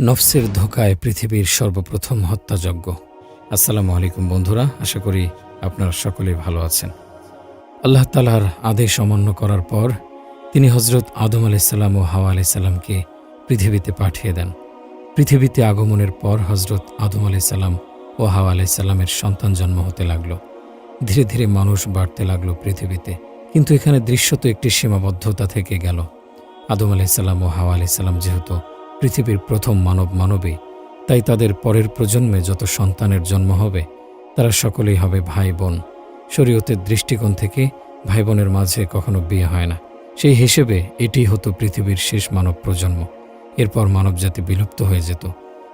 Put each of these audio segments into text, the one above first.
নফসের ধোঁকায় পৃথিবীর সর্বপ্রথম হত্যাযজ্ঞ। আসসালামু আলাইকুম বন্ধুরা, আশা করি আপনারা সকলেই ভালো আছেন। আল্লাহ তাআলার আদেশ অমান্য করার পর তিনি হযরত আদম আলাইহিসসালাম ও হাওয়া আলাইহিসসালামকে পৃথিবীতে পাঠিয়ে দেন। পৃথিবীতে আগমনের পর হযরত আদম আলাইহিসসালাম ও হাওয়া আলাইহিসসালামের সন্তান জন্ম হতে লাগল। ধীরে ধীরে মানুষ বাড়তে লাগলো পৃথিবীতে। কিন্তু এখানে দৃশ্যত একটি সীমাবদ্ধতা থেকে গেল। আদম আলাইহিসসালাম ও হাওয়া আলাইহিসসালাম যেহেতু পৃথিবীর প্রথম মানবী, তাই তাদের পরের প্রজন্মে যত সন্তানের জন্ম হবে তারা সকলেই হবে ভাই বোন। শরীয়তের দৃষ্টিকোণ থেকে ভাই বোনের মাঝে কখনো বিয়ে হয় না। সেই হিসেবে এটি হতো পৃথিবীর শেষ মানব প্রজন্ম। এরপর মানবজাতি বিলুপ্ত হয়ে যেত।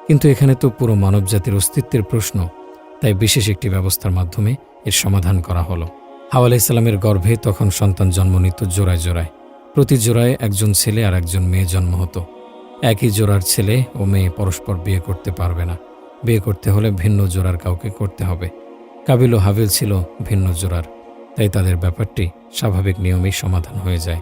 কিন্তু এখানে তো পুরো মানবজাতির অস্তিত্বের প্রশ্ন, তাই বিশেষ একটি ব্যবস্থার মাধ্যমে এর সমাধান করা হলো। হাওয়া আলাইহিসসালামের গর্ভে তখন সন্তান জন্ম নিত জোড়ায় জোড়ায়। প্রতি জোড়ায় একজন ছেলে আর একজন মেয়ে জন্ম হতো। একই জোড়ার ছেলে ও মেয়ে পরস্পর বিয়ে করতে পারবে না। বিয়ে করতে হলে ভিন্ন জোড়ার কাউকে করতে হবে। কাবিল ও হাবিল ছিল ভিন্ন জোড়ার, তাই তাদের ব্যাপারটি স্বাভাবিক নিয়মেই সমাধান হয়ে যায়।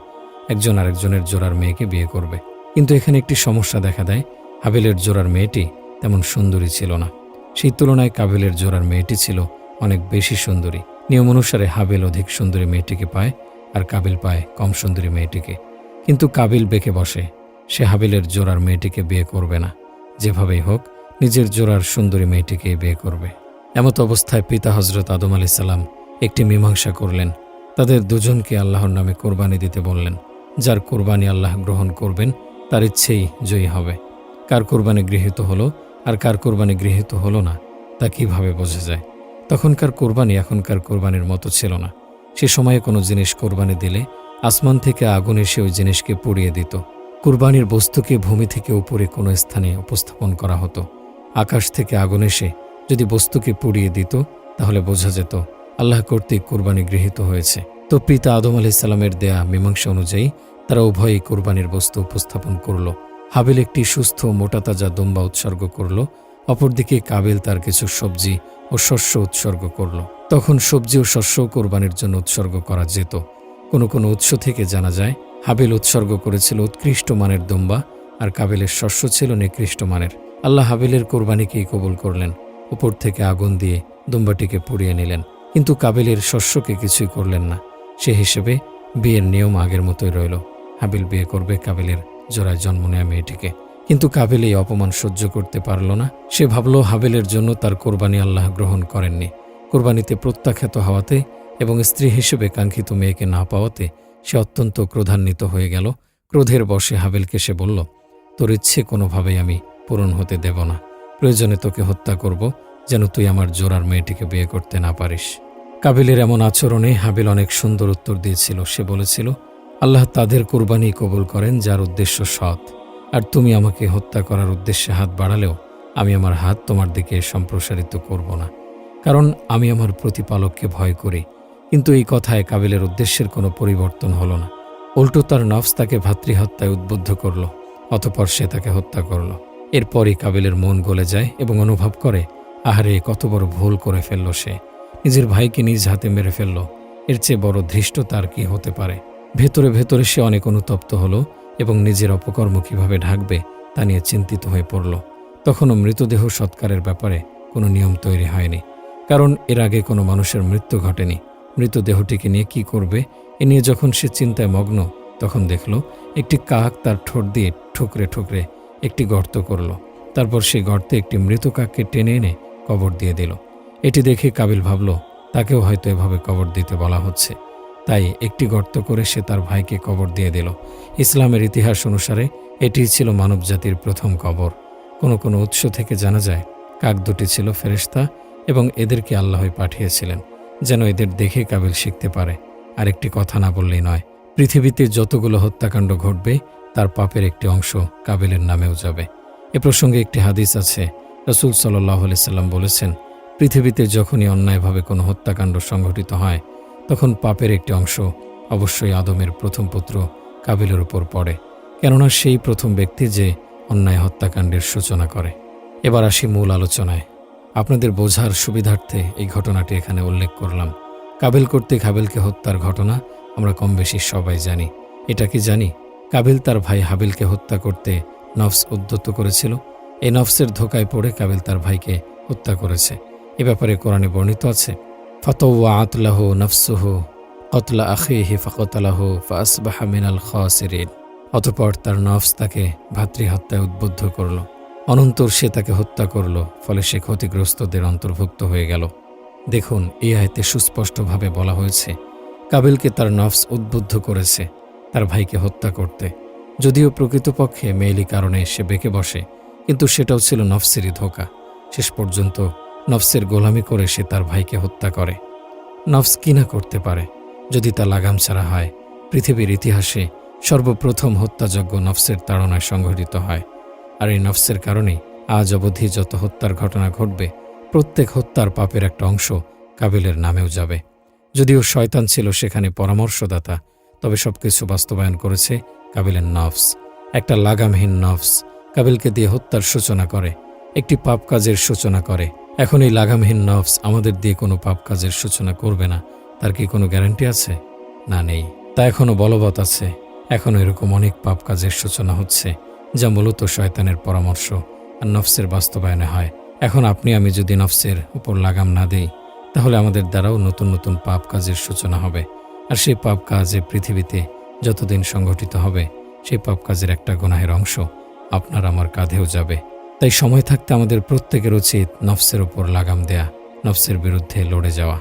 একজন আরেকজনের জোড়ার মেয়েকে বিয়ে করবে। কিন্তু এখানে একটি সমস্যা দেখা দেয়। হাবিলের জোড়ার মেয়েটি তেমন সুন্দরী ছিল না। সেই তুলনায় কাবিলের জোড়ার মেয়েটি ছিল অনেক বেশি সুন্দরী। নিয়ম অনুসারে হাবিল অধিক সুন্দরী মেয়েটিকে পায় আর কাবিল পায় কম সুন্দরী মেয়েটিকে। কিন্তু কাবিল বেঁকে বসে, সে হাবিলের জোড়ার মেয়েটিকে বিয়ে করবে না। যেভাবেই হোক নিজের জোড়ার সুন্দরী মেয়েটিকেই বিয়ে করবে। এমত অবস্থায় পিতা হযরত আদম আলাইহিসসালাম একটি মীমাংসা করলেন। তাদের দুজনকে আল্লাহর নামে কোরবানি দিতে বললেন। যার কোরবানি আল্লাহ গ্রহণ করবেন তার ইচ্ছেই জয়ী হবে। কার কোরবানি গৃহীত হলো আর কার কোরবানি গৃহীত হলো না তা কিভাবে বোঝা যায়? তখনকার কোরবানি এখনকার কোরবানির মতো ছিল না। সে সময়ে কোনো জিনিস কোরবানি দিলে আসমান থেকে আগুন এসে ওই জিনিসকে পুড়িয়ে দিত। কুরবানির বস্তুকে ভূমি থেকে উপরে কোনো স্থানে উপস্থাপন করা হতো। আকাশ থেকে আগুন এসে যদি বস্তুকে পুড়িয়ে দিত তাহলে বোঝা যেত আল্লাহ কর্তৃক কুরবানি গৃহীত হয়েছে। তো পিতা আদম আলাইহিসসালামের দেয়া মীমাংসা অনুযায়ী তারা উভয়ই কুরবানির বস্তু উপস্থাপন করল। হাবিল একটি সুস্থ মোটাতাজা দুম্বা উৎসর্গ করল, অপরদিকে কাবিল তার কিছু সবজি ও শস্য উৎসর্গ করল। তখন সবজি ও শস্য কোরবানির জন্য উৎসর্গ করা যেত। কোনো কোনো উৎস থেকে জানা যায় হাবিল উৎসর্গ করেছিল উৎকৃষ্ট মানের দুম্বা আর কাবিলের শস্য ছিল নিকৃষ্ট মানের। আল্লাহ হাবিলের কোরবানিকেই কবুল করলেন। উপর থেকে আগুন দিয়ে দুম্বাটিকে পুড়িয়ে নিলেন, কিন্তু কাবিলের শস্যকে কিছুই করলেন না। সে হিসেবে বিয়ের নিয়ম আগের মতোই রইল। হাবিল বিয়ে করবে কাবিলের জোড়ায় জন্ম নেয়া মেয়েটিকে। কিন্তু কাবিল এই অপমান সহ্য করতে পারল না। সে ভাবল হাবিলের জন্য তার কোরবানি আল্লাহ গ্রহণ করেননি। কোরবানিতে প্রত্যাখ্যাত হওয়াতে এবং স্ত্রী হিসেবে কাঙ্ক্ষিত মেয়েকে না পাওয়াতে সে অত্যন্ত ক্রোধান্বিত হয়ে গেল। ক্রোধের বশে হাবিলকে সে বলল, তোর ইচ্ছে কোনোভাবেই আমি পূরণ হতে দেব না। প্রয়োজনে তোকে হত্যা করব, যেন তুই আমার জোড়ার মেয়েটিকে বিয়ে করতে না পারিস। কাবিলের এমন আচরণে হাবিল অনেক সুন্দর উত্তর দিয়েছিল। সে বলেছিল, আল্লাহ তাদের কোরবানি কবুল করেন যার উদ্দেশ্য সৎ। আর তুমি আমাকে হত্যা করার উদ্দেশ্যে হাত বাড়ালেও আমি আমার হাত তোমার দিকে সম্প্রসারিত করব না, কারণ আমি আমার প্রতিপালককে ভয় করি। কিন্তু এই কথায় কাবিলের উদ্দেশ্যের কোনো পরিবর্তন হলো না। উল্টো তার নফস তাকে ভাতৃহত্যায় উদ্বুদ্ধ করল। অতঃপর সে তাকে হত্যা করল। এরপরই কাবিলের মন গলে যায় এবং অনুভব করে, আহারে কত বড় ভুল করে ফেলল সে। নিজের ভাইকে নিজ হাতে মেরে ফেলল। এর চেয়ে বড় ধৃষ্টতা আর কি হতে পারে? ভেতরে ভেতরে সে অনেক অনুতপ্ত হলো এবং নিজের অপকর্ম কিভাবে ঢাকবে তা নিয়ে চিন্তিত হয়ে পড়ল। তখনও মৃতদেহ সৎকারের ব্যাপারে কোনো নিয়ম তৈরি হয়নি, কারণ এর আগে কোনো মানুষের মৃত্যু ঘটেনি। মৃতদেহটিকে নিয়ে কি করবে এ নিয়ে যখন সে চিন্তায় মগ্ন, তখন দেখল একটি কাক তার ঠোঁট দিয়ে ঠুকরে ঠুকরে একটি গর্ত করল। তারপর সেই গর্তে একটি মৃত কাককে টেনে এনে কবর দিয়ে দিল। এটি দেখে কাবিল ভাবল, তাকেও হয়তো এভাবে কবর দিতে বলা হচ্ছে। তাই একটি গর্ত করে সে তার ভাইকে কবর দিয়ে দিল। ইসলামের ইতিহাস অনুসারে এটিই ছিল মানবজাতির প্রথম কবর। কোনো কোনো উৎস থেকে জানা যায় কাক দুটি ছিল ফেরেশতা এবং এদেরকে আল্লাহই পাঠিয়েছিলেন যেন এদের দেখে কাবিল শিখতে পারে। আর একটি কথা না বললেই নয়, পৃথিবীতে যতগুলো হত্যাকাণ্ড ঘটবে তার পাপের একটি অংশ কাবিলের নামেও যাবে। এ প্রসঙ্গে একটি হাদিস আছে। রাসূল সাল্লাল্লাহু আলাইহি সাল্লাম বলেছেন, পৃথিবীতে যখনই অন্যায়ভাবে কোনো হত্যাকাণ্ড সংঘটিত হয় তখন পাপের একটি অংশ অবশ্যই আদমের প্রথম পুত্র কাবিলের উপর পড়ে, কেননা সেই প্রথম ব্যক্তি যে অন্যায় হত্যাকাণ্ডের সূচনা করে। এবার আসি মূল আলোচনায়। আপনাদের বোঝার সুবিধার্থে এই ঘটনাটি এখানে উল্লেখ করলাম। কাবিল কর্তৃক হাবিলকে হত্যার ঘটনা আমরা কম বেশি সবাই জানি। এটা কি জানি কাবিল তার ভাই হাবিলকে হত্যা করতে নফস উদ্যত করেছিল? এই নফসের ধোকায় পড়ে কাবিল তার ভাইকে হত্যা করেছে। এ ব্যাপারে কোরআনে বর্ণিত আছে, ফাতাওয়াআত লাহু নফসুহু কতলা আখিহি ফাকাতালাহু ফাআসবাহা মিনাল খাসিরিন। অতঃপর তার নফস তাকে ভাতৃহত্যায় উদ্বুদ্ধ করল, অনন্তর সে তাকে হত্যা করল, ফলে সে ক্ষতিগ্রস্তদের অন্তর্ভুক্ত হয়ে গেল। দেখুন, এই আয়াতে সুস্পষ্টভাবে বলা হয়েছে কাবিলকে তার নফস উদ্বুদ্ধ করেছে তার ভাইকে হত্যা করতে। যদিও প্রকৃতপক্ষে মেইলি কারণে সে বেঁকে বসে, কিন্তু সেটাও ছিল নফসেরই ধোঁকা। শেষ পর্যন্ত নফসের গোলামি করে সে তার ভাইকে হত্যা করে। নফস কি না করতে পারে যদি তা লাগাম ছাড়া হয়। পৃথিবীর ইতিহাসে সর্বপ্রথম হত্যাযজ্ঞ নফসের তাড়নায় সংঘটিত হয়। আর এই নফসের কারণেই আজ অবধি যত হত্যার ঘটনা ঘটবে, প্রত্যেক হত্যার পাপের একটা অংশ কাবিলের নামেও যাবে। যদিও শয়তান ছিল সেখানে পরামর্শদাতা, তবে সবকিছু বাস্তবায়ন করেছে কাবিলের নফস। একটা লাগামহীন নফস কাবিলকে দিয়ে হত্যার সূচনা করে, একটি পাপ কাজের সূচনা করে। এখন এই লাগামহীন নফস আমাদের দিয়ে কোনো পাপ কাজের সূচনা করবে না, তার কি কোনো গ্যারান্টি আছে? না, নেই। তা এখনও বলবৎ আছে। এখনও এরকম অনেক পাপ কাজের সূচনা হচ্ছে, যা মূলত শয়তানের পরামর্শ আর নফসের বাস্তবায়নে হয়। এখন আপনি আমি যদি নফসের উপর লাগাম না দিই, তাহলে আমাদের দ্বারাও নতুন নতুন পাপ কাজের সূচনা হবে। আর সেই পাপ কাজে পৃথিবীতে যতদিন সংগঠিত হবে, সেই পাপ কাজের একটা গুনাহের অংশ আপনার আমার কাঁধেও যাবে। তাই সময় থাকতে আমাদের প্রত্যেকের উচিত নফসের উপর লাগাম দেয়া, নফসের বিরুদ্ধে লড়ে যাওয়া।